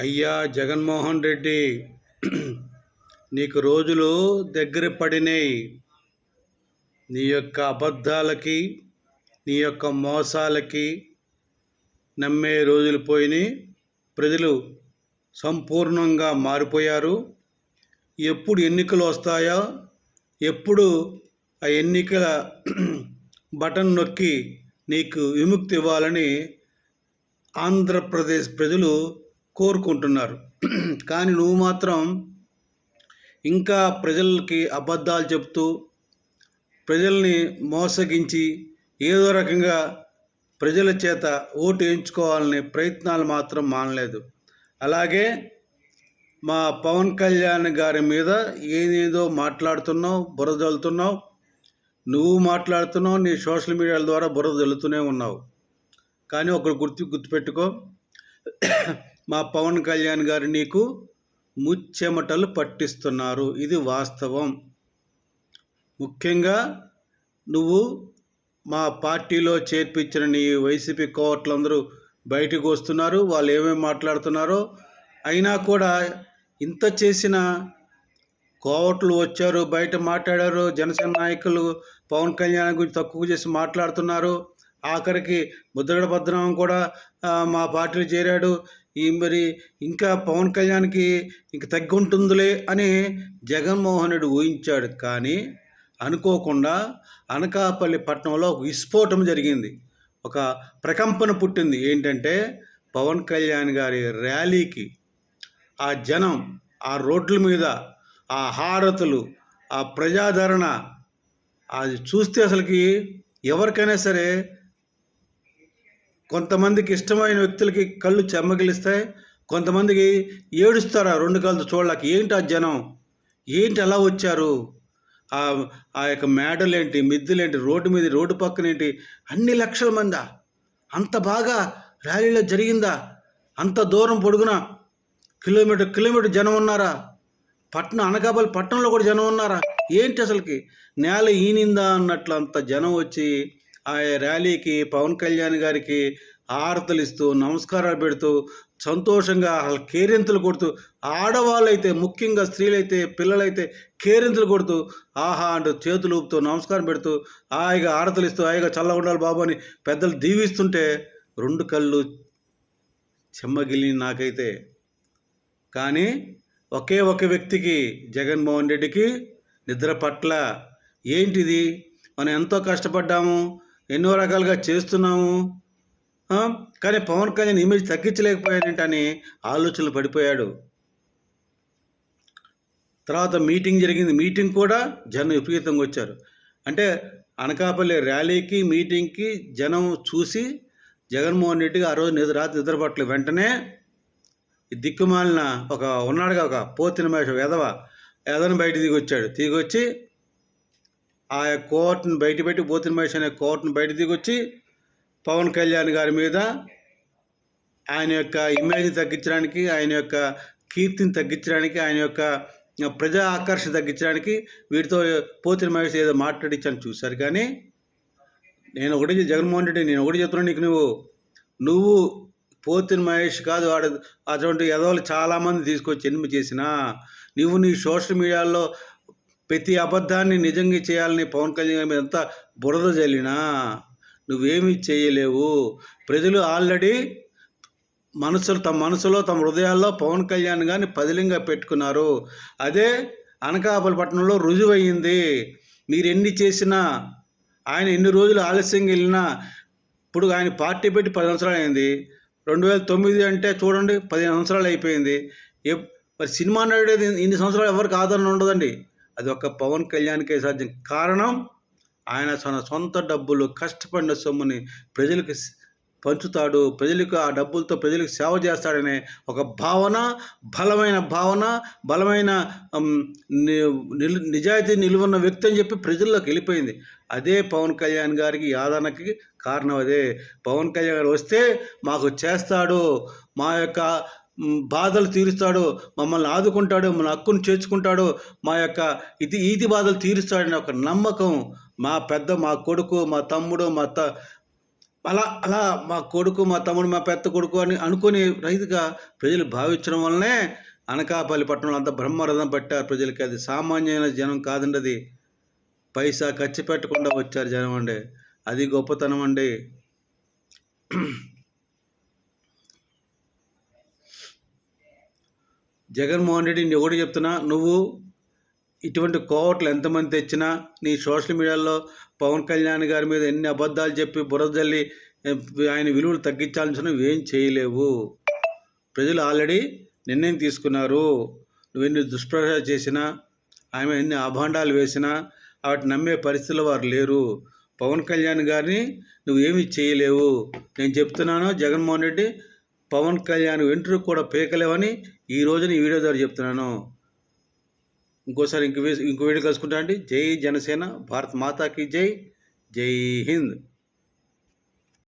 అయ్యా జగన్మోహన్ రెడ్డి, నీకు రోజులు దగ్గర పడినాయి. నీ యొక్క అబద్ధాలకి, నీ యొక్క మోసాలకి నమ్మే రోజులు పోయినాయి. ప్రజలు సంపూర్ణంగా మారిపోయారు. ఎప్పుడు ఎన్నికలు వస్తాయో, ఎప్పుడు ఆ ఎన్నికల బటన్ నొక్కి నీకు విముక్తి ఇవ్వాలని ఆంధ్రప్రదేశ్ ప్రజలు కోరుకుంటున్నారు. కానీ నువ్వు మాత్రం ఇంకా ప్రజలకి అబద్ధాలు చెప్తూ, ప్రజల్ని మోసగించి ఏదో రకంగా ప్రజల చేత ఓటు వేయించుకోవాలనే ప్రయత్నాలు మాత్రం మానలేదు. అలాగే మా పవన్ కళ్యాణ్ గారి మీద ఏదేదో మాట్లాడుతున్నావు, బురద జల్లుతున్నావు. నువ్వు మాట్లాడుతున్నావు, నీ సోషల్ మీడియాల ద్వారా బురద జల్లుతూనే ఉన్నావు. కానీ ఒకరు గుర్తుపెట్టుకో, మా పవన్ కళ్యాణ్ గారు నీకు ముచ్చెమటలు పట్టిస్తున్నారు. ఇది వాస్తవం. ముఖ్యంగా నువ్వు మా పార్టీలో చేర్పించిన నీ వైసీపీ కోవట్లందరూ బయటకు వస్తున్నారు. వాళ్ళు ఏమేమి మాట్లాడుతున్నారో, అయినా కూడా ఇంత చేసిన కోవట్లు వచ్చారు, బయట మాట్లాడారు. జనసేన నాయకులు పవన్ కళ్యాణ్ గురించి తక్కువ చేసి మాట్లాడుతున్నారు. ఆఖరికి ముద్రగడ పద్మనాభం కూడా మా పార్టీలో చేరాడు. మరి ఇంకా పవన్ కళ్యాణ్కి ఇంక తగ్గుంటుందిలే అని జగన్మోహన్ రెడ్డి ఊహించాడు. కానీ అనుకోకుండా అనకాపల్లి పట్టణంలో ఒక విస్ఫోటం జరిగింది. ఒక ప్రకంపన పుట్టింది. ఏంటంటే పవన్ కళ్యాణ్ గారి ర్యాలీకి ఆ జనం, ఆ రోడ్ల మీద ఆ హారతులు, ఆ ప్రజాదరణ, అది చూస్తే అసలుకి ఎవరికైనా సరే, కొంతమందికి ఇష్టమైన వ్యక్తులకి కళ్ళు చెమ్మగిలిస్తాయి, కొంతమందికి ఏడుస్తారు ఆ రెండు కళ్ళతో చూడలేక. ఏంటి ఆ జనం, ఏంటి అలా వచ్చారు, ఆ యొక్క మేడలేంటి, మిద్దెలేంటి, రోడ్డు మీద, రోడ్డు పక్కనేంటి, అన్ని లక్షల మందా, అంత బాగా ర్యాలీలో జరిగిందా, అంత దూరం పొడుగున కిలోమీటర్ జనం ఉన్నారా, అనకాపల్లి పట్టణంలో కూడా జనం ఉన్నారా, ఏంటి అసలుకి నేల ఈనిందా అన్నట్లు అంత జనం వచ్చి ఆ ర్యాలీకి పవన్ కళ్యాణ్ గారికి హారతలు ఇస్తూ, నమస్కారాలు పెడుతూ, సంతోషంగా కేరింతలు కొడుతూ, ఆడవాళ్ళైతే, ముఖ్యంగా స్త్రీలైతే, పిల్లలైతే కేరింతలు కొడుతూ, ఆహా అంటూ చేతులు ఊపుతూ, నమస్కారం పెడుతూ, హాయిగా హారతలు ఇస్తూ, హాయిగా చల్లగా ఉండాలి బాబు అని పెద్దలు దీవిస్తుంటే రెండు కళ్ళు చెమ్మగిలి నాకైతే. కానీ ఒకే ఒక వ్యక్తికి, జగన్మోహన్ రెడ్డికి నిద్ర పట్ల. ఏంటిది, మనం ఎంతో కష్టపడ్డాము, ఎన్నో రకాలుగా చేస్తున్నాము, కానీ పవన్ కళ్యాణ్ ఇమేజ్ తగ్గించలేకపోయాడంటని ఆలోచనలు పడిపోయాడు. తర్వాత మీటింగ్ జరిగింది. మీటింగ్ కూడా జనం విపరీతంగా వచ్చారు. అంటే అనకాపల్లి ర్యాలీకి, మీటింగ్కి జనం చూసి జగన్మోహన్ రెడ్డికి ఆ రోజు రాత్రి నిద్రపట్టలేదు. వెంటనే దిక్కుమాలిన ఒక ఉన్నాడుగా, ఒక పోతిన మహేష్ ఎదను బయట దిగొచ్చి ఆ కోర్టును బయటపెట్టి, పోతిన మహేష్ అనే కోర్టును బయట దిగొచ్చి పవన్ కళ్యాణ్ గారి మీద ఆయన యొక్క ఇమేజ్ని తగ్గించడానికి, ఆయన యొక్క కీర్తిని తగ్గించడానికి, ఆయన యొక్క ప్రజా ఆకర్షణ తగ్గించడానికి వీటితో పోతిన మహేష్ ఏదో మాట్లాడించాను చూశారు. కానీ జగన్మోహన్ రెడ్డి, నేను ఒకటి చెప్తున్నాను నీకు, నువ్వు పోతిన మహేష్ కాదు, అటువంటి ఎదవలు చాలామంది తీసుకొచ్చి ఎనిమిది చేసినా, నువ్వు నీ సోషల్ మీడియాలో ప్రతి అబద్ధాన్ని నిజంగా చేయాలని పవన్ కళ్యాణ్ మీద ఎంత బురద జల్లినా నువ్వేమీ చేయలేవు. ప్రజలు ఆల్రెడీ తమ మనసులో, తమ హృదయాల్లో పవన్ కళ్యాణ్ గారిని పదిలంగా పెట్టుకున్నారు. అదే అనకాపల్లి పట్టణంలో రుజువయ్యింది. మీరు ఎన్ని చేసినా, ఆయన ఎన్ని రోజులు ఆలస్యంగా వెళ్ళినా, ఇప్పుడు ఆయన పార్టీ పెట్టి 10 సంవత్సరాలు అయింది. 2009 అంటే చూడండి, 15 సంవత్సరాలు అయిపోయింది. మరి సినిమా నడిచేది ఇన్ని సంవత్సరాలు ఎవరికి ఆదరణ ఉండదండి. అది ఒక పవన్ కళ్యాణ్కే సాధ్యం. కారణం ఆయన తన సొంత డబ్బులు, కష్టపడిన సొమ్ముని ప్రజలకు పంచుతాడు, ప్రజలకు ఆ డబ్బులతో ప్రజలకు సేవ చేస్తాడనే ఒక భావన, బలమైన నిజాయితీ నిలువున్న వ్యక్తి అని చెప్పి ప్రజల్లోకి వెళ్ళిపోయింది. అదే పవన్ కళ్యాణ్ గారికి ఆదరణకి కారణం. అదే పవన్ కళ్యాణ్ గారు వస్తే మాకు చేస్తాడు, మా యొక్క బాధలు తీరుస్తాడు, మమ్మల్ని ఆదుకుంటాడు, మన హక్కును చేర్చుకుంటాడు, మా యొక్క ఈతి బాధలు తీరుస్తాడనే ఒక నమ్మకం మా కొడుకు, మా తమ్ముడు, అలా అలా మా కొడుకు, మా తమ్ముడు, మా పెద్ద కొడుకు అని అనుకుని రైతుగా ప్రజలు భావించడం వల్లనే అనకాపల్లి పట్టణంలో అంతా బ్రహ్మరథం పట్టారు ప్రజలకి. అది సామాన్యమైన జనం కాదండి అది. పైసా ఖర్చు పెట్టకుండా వచ్చారు జనం అండి. అది గొప్పతనం అండి. జగన్మోహన్ రెడ్డి నేను ఒకటి చెప్తున్నా, నువ్వు ఇటువంటి కోవట్లు ఎంతమంది తెచ్చినా నీ సోషల్ మీడియాలో పవన్ కళ్యాణ్ గారి మీద ఎన్ని అబద్ధాలు చెప్పి బురదల్లి ఆయన విలువలు తగ్గించాల్సిన నువ్వేం చేయలేవు. ప్రజలు ఆల్రెడీ నిర్ణయం తీసుకున్నారు. నువ్వెన్ని దుష్ప్రచారం చేసినా, ఆమె ఎన్ని అభాండాలు వేసినా వాటిని నమ్మే పరిస్థితుల్లో వారు లేరు. పవన్ కళ్యాణ్ గారిని నువ్వేమీ చేయలేవు. నేను చెప్తున్నాను, జగన్మోహన్ రెడ్డి పవన్ కళ్యాణ్ వెంట్రుకు కూడా పీకలేవని ఈ రోజున ఈ వీడియో ద్వారా చెప్తున్నాను. ఇంకోసారి ఇంకో వీడియో కలుసుకుంటా అండి. జై జనసేన, భారత్ మాతాకి జై, జై హింద్.